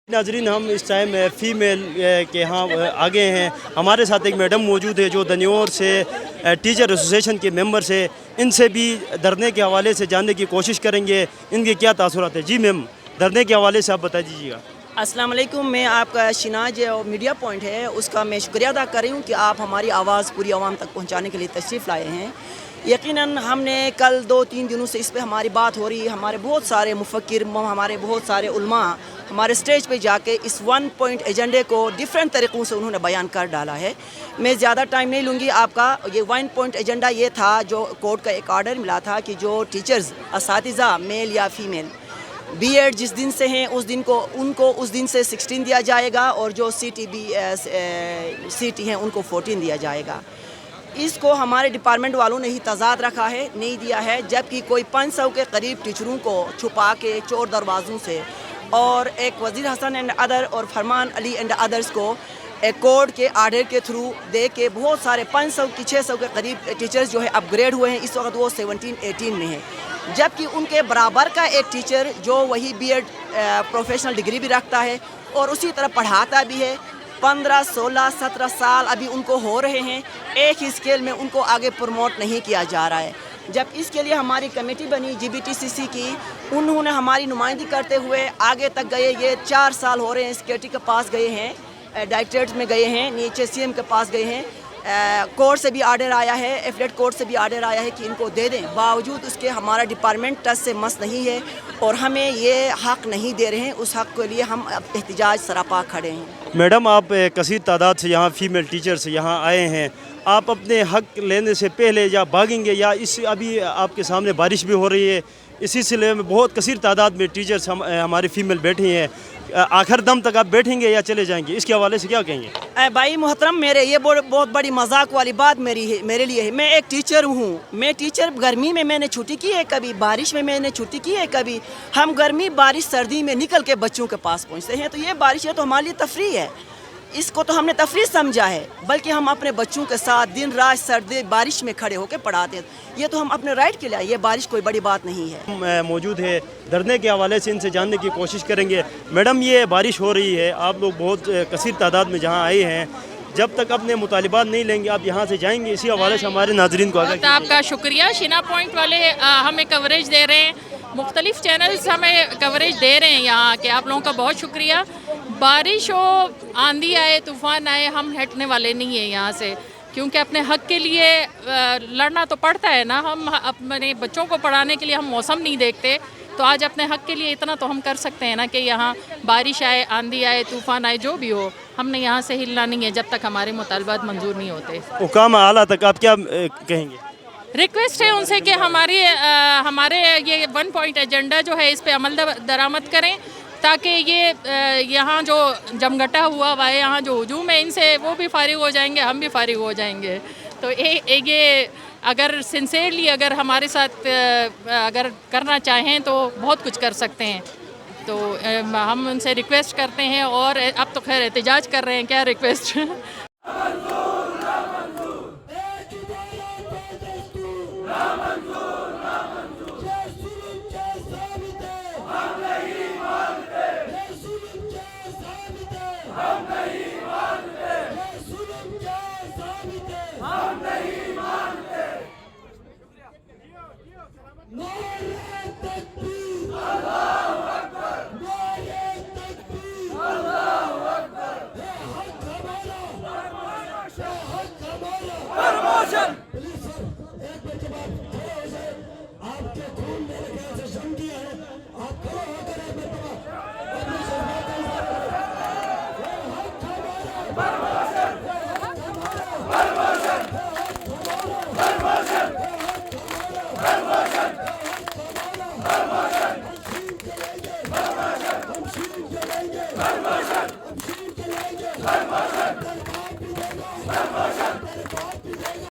नाजरीन, हम इस टाइम फ़ीमेल के यहाँ आगे हैं। हमारे साथ एक मैडम मौजूद है जो दनियोर से टीचर एसोसिएशन के मेंबर से, इनसे भी धरने के हवाले से जानने की कोशिश करेंगे इनके क्या तासुरात है। जी मैम, धरने के हवाले से आप बता दीजिएगा। अस्सलाम वालेकुम। मैं आपका शिनाज मीडिया पॉइंट है उसका मैं शुक्रिया अदा कर रही हूँ कि आप हमारी आवाज़ पूरी आवाम तक पहुँचाने के लिए तशरीफ़ लाए हैं। यकीनन हमने कल 2-3 दिनों से इस पे हमारी बात हो रही है। हमारे बहुत सारे मुफक्किर, हमारे बहुत सारे उलमा हमारे स्टेज पे जाके इस 1 पॉइंट एजेंडे को डिफरेंट तरीक़ों से उन्होंने बयान कर डाला है। मैं ज़्यादा टाइम नहीं लूँगी आपका। ये 1 पॉइंट एजेंडा ये था, जो कोर्ट का एक आर्डर मिला था कि जो टीचर्स असातिज़ा मेल या फ़ीमेल बीएड जिस दिन से हैं उनको उस दिन से 16 दिया जाएगा, और जो सीटी हैं उनको 14 दिया जाएगा। इसको हमारे डिपार्टमेंट वालों ने ही तजाद रखा है, नहीं दिया है, जबकि कोई 500 के करीब टीचरों को छुपा के चोर दरवाज़ों से, और एक वज़ीर हसन एंड अदर और फरमान अली एंड अदर्स को एक कोर्ट के आर्डर के थ्रू दे के बहुत सारे 500 की 600 के करीब टीचर्स जो है अपग्रेड हुए हैं। इस वक्त वो 17-18 में है, जबकि उनके बराबर का एक टीचर जो वही बीएड प्रोफेशनल डिग्री भी रखता है और उसी तरह पढ़ाता भी है, 15, 16, 17 साल अभी उनको हो रहे हैं, एक ही स्केल में उनको आगे प्रमोट नहीं किया जा रहा है। जब इसके लिए हमारी कमेटी बनी GBTCC की, उन्होंने हमारी नुमाइंदगी करते हुए आगे तक गए। ये 4 साल हो रहे हैं, सेक्रेटरी के पास गए हैं, डायरेक्टरेट में गए हैं, नीचे CM के पास गए हैं, कोर्ट से भी आर्डर आया है, एफलेट कोर्ट से भी आर्डर आया है कि इनको दे दें। बावजूद उसके हमारा डिपार्टमेंट टच से मस नहीं है और हमें ये हक़ नहीं दे रहे हैं। उस हक़ के लिए हम एहतिजाज सरापा खड़े हैं। मैडम, आप कसीर तादाद से यहाँ फ़ीमेल टीचर्स यहाँ आए हैं, आप अपने हक़ लेने से पहले या भागेंगे, या इस अभी आपके सामने बारिश भी हो रही है, इसी सिलसिले में बहुत कसीर तादाद में टीचर्स हमारे फ़ीमेल बैठी हैं, आखिर दम तक आप बैठेंगे या चले जाएंगे, इसके हवाले से क्या कहेंगे? भाई मोहतरम, मेरे ये बहुत बड़ी मजाक वाली बात मेरे लिए है। मैं एक टीचर हूँ। मैं टीचर, गर्मी में मैंने छुट्टी की है, कभी बारिश में मैंने छुट्टी की है, कभी हम गर्मी बारिश सर्दी में निकल के बच्चों के पास पहुँचते हैं। तो ये बारिश है तो हमारे लिए तफरीह है, इसको तो हमने तफरीह समझा है, बल्कि हम अपने बच्चों के साथ दिन रात सर्दी बारिश में खड़े होकर पढ़ाते हैं। ये तो हम अपने राइट के लिए, ये बारिश कोई बड़ी बात नहीं है। हम मौजूद है धरने के हवाले से, इनसे जानने की कोशिश करेंगे। मैडम, ये बारिश हो रही है, आप लोग बहुत कसीर तादाद में जहाँ आए हैं, जब तक अपने मुतालिबात नहीं लेंगे आप यहाँ से जाएंगे, इसी हवाले से हमारे नाजरीन को आगे। आपका शुक्रिया। शिना पॉइंट वाले हमें कवरेज दे रहे हैं, मुख्तलिफ चैनल्स हमें कवरेज दे रहे हैं यहाँ के, आप लोगों का बहुत शुक्रिया। बारिश हो, आंधी आए, तूफ़ान आए, हम हटने वाले नहीं हैं यहाँ से, क्योंकि अपने हक़ के लिए लड़ना तो पड़ता है ना। हम अपने बच्चों को पढ़ाने के लिए हम मौसम नहीं देखते, तो आज अपने हक़ के लिए इतना तो हम कर सकते हैं ना कि यहाँ बारिश आए, आंधी आए, तूफ़ान आए, जो भी हो, हमने यहाँ से हिलना नहीं है जब तक हमारे मुतालबात मंजूर नहीं होते। हुकाम आला तक आप क्या कहेंगे? रिक्वेस्ट है उनसे कि हमारे ये 1 पॉइंट एजेंडा जो है, इस पे अमल दरामद करें, ताकि ये यहाँ जो जमघटा हुआ है, यहाँ जो हुजूम है, इनसे वो भी फारिग हो जाएंगे, हम भी फारिग हो जाएंगे। तो ये अगर सिंसेरली अगर हमारे साथ अगर करना चाहें तो बहुत कुछ कर सकते हैं। तो हम उनसे रिक्वेस्ट करते हैं, और अब तो खैर एहतिजाज कर रहे हैं, क्या रिक्वेस्ट Vamos!